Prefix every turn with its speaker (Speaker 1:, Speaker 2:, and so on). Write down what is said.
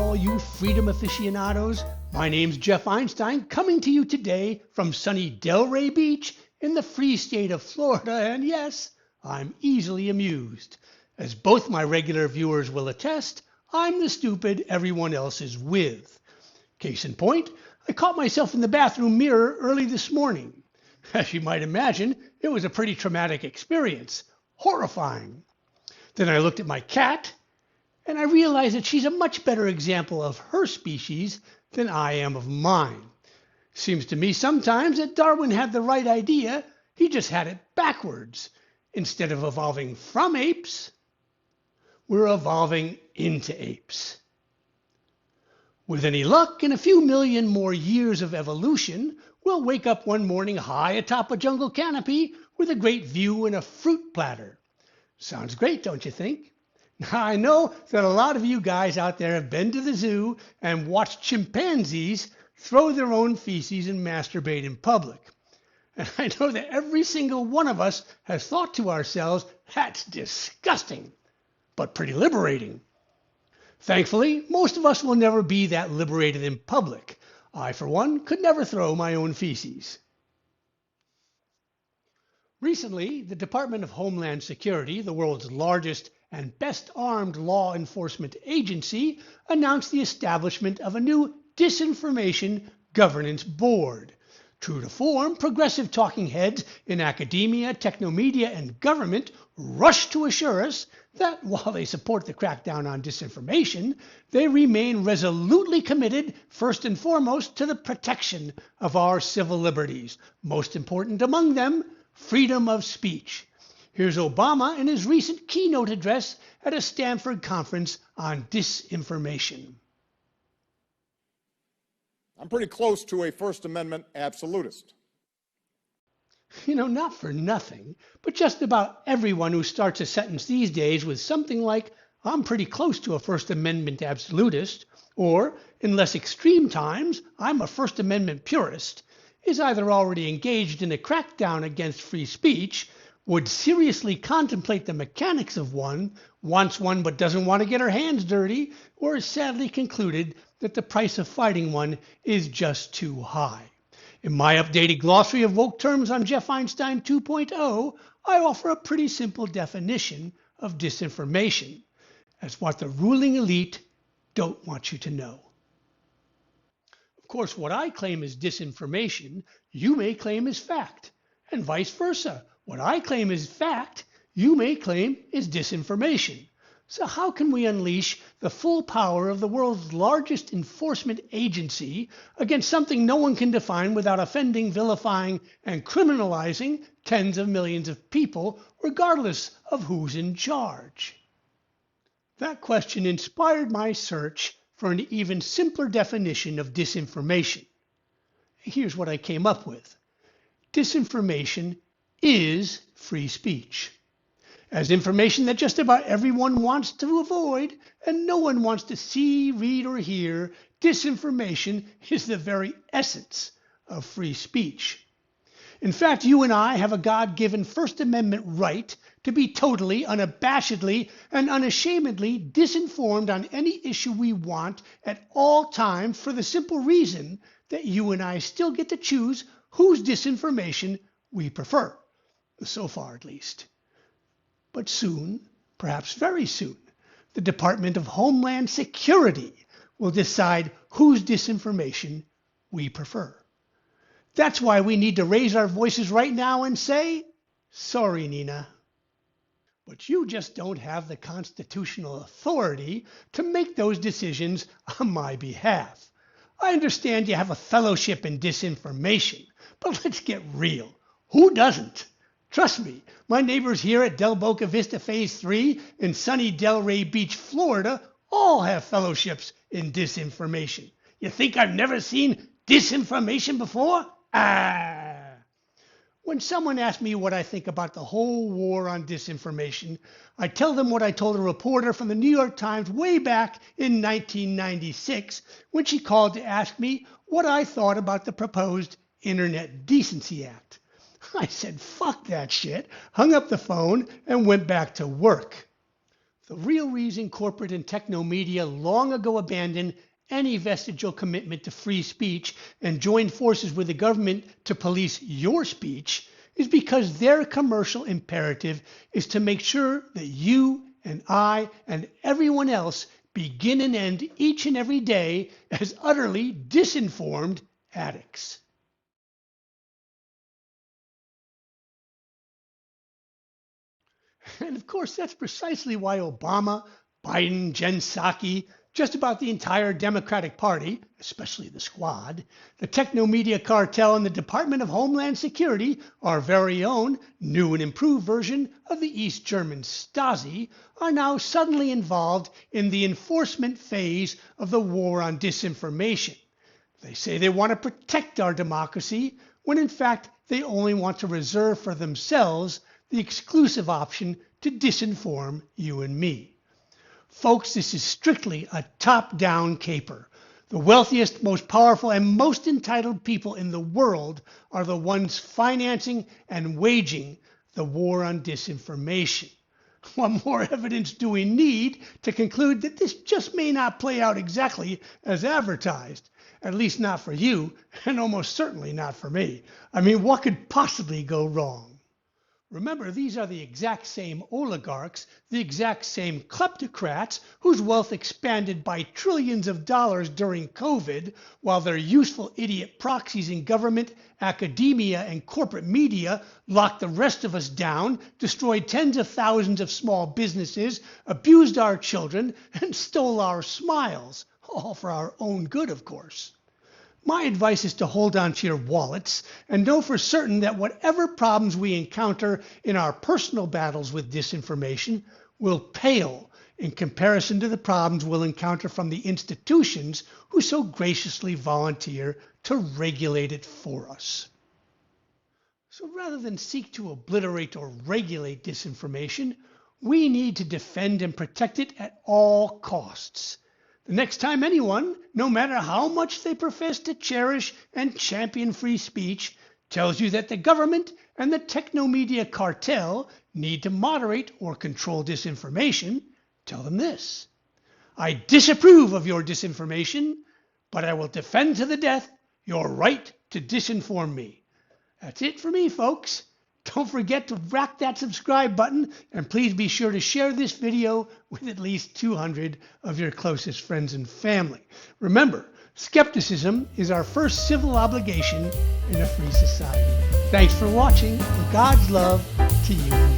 Speaker 1: all you freedom aficionados. My name's Jeff Einstein, coming to you today from sunny Delray Beach in the free state of Florida, and yes, I'm easily amused. As both my regular viewers will attest, I'm the stupid everyone else is with. Case in point, I caught myself in the bathroom mirror early this morning. As you might imagine, it was a pretty traumatic experience. Horrifying. Then I looked at my cat, and I realized that she's a much better example of her species than I am of mine. Seems to me sometimes that Darwin had the right idea, he just had it backwards. Instead of evolving from apes, we're evolving into apes. With any luck, in a few million more years of evolution, we'll wake up one morning high atop a jungle canopy with a great view and a fruit platter. Sounds great, don't you think? Now, I know that a lot of you guys out there have been to the zoo and watched chimpanzees throw their own feces and masturbate in public. And I know that every single one of us has thought to ourselves, that's disgusting, but pretty liberating. Thankfully, most of us will never be that liberated in public. I, for one, could never throw my own feces. Recently, the Department of Homeland Security, the world's largest and best armed law enforcement agency, announced the establishment of a new Disinformation Governance Board. True to form, progressive talking heads in academia, technomedia, and government rush to assure us that while they support the crackdown on disinformation, they remain resolutely committed, first and foremost, to the protection of our civil liberties. Most important among them, freedom of speech. Here's Obama in his recent keynote address at a Stanford conference on disinformation.
Speaker 2: I'm pretty close to a First Amendment absolutist.
Speaker 1: You know, not for nothing, but just about everyone who starts a sentence these days with something like, I'm pretty close to a First Amendment absolutist, or, in less extreme times, I'm a First Amendment purist, is either already engaged in a crackdown against free speech, would seriously contemplate the mechanics of one, wants one but doesn't want to get her hands dirty, or has sadly concluded that the price of fighting one is just too high. In my updated glossary of woke terms on Jeff Einstein 2.0, I offer a pretty simple definition of disinformation as what the ruling elite don't want you to know. Of course, what I claim is disinformation, you may claim is fact, and vice versa. What I claim is fact, you may claim is disinformation. So how can we unleash the full power of the world's largest enforcement agency against something no one can define without offending, vilifying, and criminalizing tens of millions of people, regardless of who's in charge? That question inspired my search for an even simpler definition of disinformation. Here's what I came up with. Disinformation is free speech. As information that just about everyone wants to avoid and no one wants to see, read, or hear, disinformation is the very essence of free speech. In fact, you and I have a God-given First Amendment right to be totally, unabashedly, and unashamedly disinformed on any issue we want at all times for the simple reason that you and I still get to choose whose disinformation we prefer. So far, at least. But soon, perhaps very soon, the Department of Homeland Security will decide whose disinformation we prefer. That's why we need to raise our voices right now and say, sorry, Nina, but you just don't have the constitutional authority to make those decisions on my behalf. I understand you have a fellowship in disinformation, but let's get real. Who doesn't? Trust me, my neighbors here at Del Boca Vista Phase 3 in sunny Delray Beach, Florida, all have fellowships in disinformation. You think I've never seen disinformation before? When someone asks me what I think about the whole war on disinformation, I tell them what I told a reporter from the New York Times way back in 1996 when she called to ask me what I thought about the proposed Internet Decency Act. I said, fuck that shit, hung up the phone, and went back to work. The real reason corporate and techno media long ago abandoned any vestigial commitment to free speech and joined forces with the government to police your speech is because their commercial imperative is to make sure that you and I and everyone else begin and end each and every day as utterly disinformed addicts. And of course, that's precisely why Obama, Biden, Jen Psaki, just about the entire Democratic Party, especially the Squad, the techno media cartel, and the Department of Homeland Security, our very own new and improved version of the East German Stasi, are now suddenly involved in the enforcement phase of the war on disinformation. They say they want to protect our democracy, when in fact they only want to reserve for themselves the exclusive option to disinform you and me. Folks, this is strictly a top-down caper. The wealthiest, most powerful, and most entitled people in the world are the ones financing and waging the war on disinformation. What more evidence do we need to conclude that this just may not play out exactly as advertised? At least not for you, and almost certainly not for me. I mean, what could possibly go wrong? Remember, these are the exact same oligarchs, the exact same kleptocrats whose wealth expanded by trillions of dollars during COVID, while their useful idiot proxies in government, academia, and corporate media locked the rest of us down, destroyed tens of thousands of small businesses, abused our children, and stole our smiles, all for our own good, of course. My advice is to hold on to your wallets and know for certain that whatever problems we encounter in our personal battles with disinformation will pale in comparison to the problems we'll encounter from the institutions who so graciously volunteer to regulate it for us. So rather than seek to obliterate or regulate disinformation, we need to defend and protect it at all costs. The next time anyone, no matter how much they profess to cherish and champion free speech, tells you that the government and the techno-media cartel need to moderate or control disinformation, tell them this: I disapprove of your disinformation, but I will defend to the death your right to disinform me. That's it for me, folks. Don't forget to whack that subscribe button, and please be sure to share this video with at least 200 of your closest friends and family. Remember, skepticism is our first civil obligation in a free society. Thanks for watching, and God's love to you and me.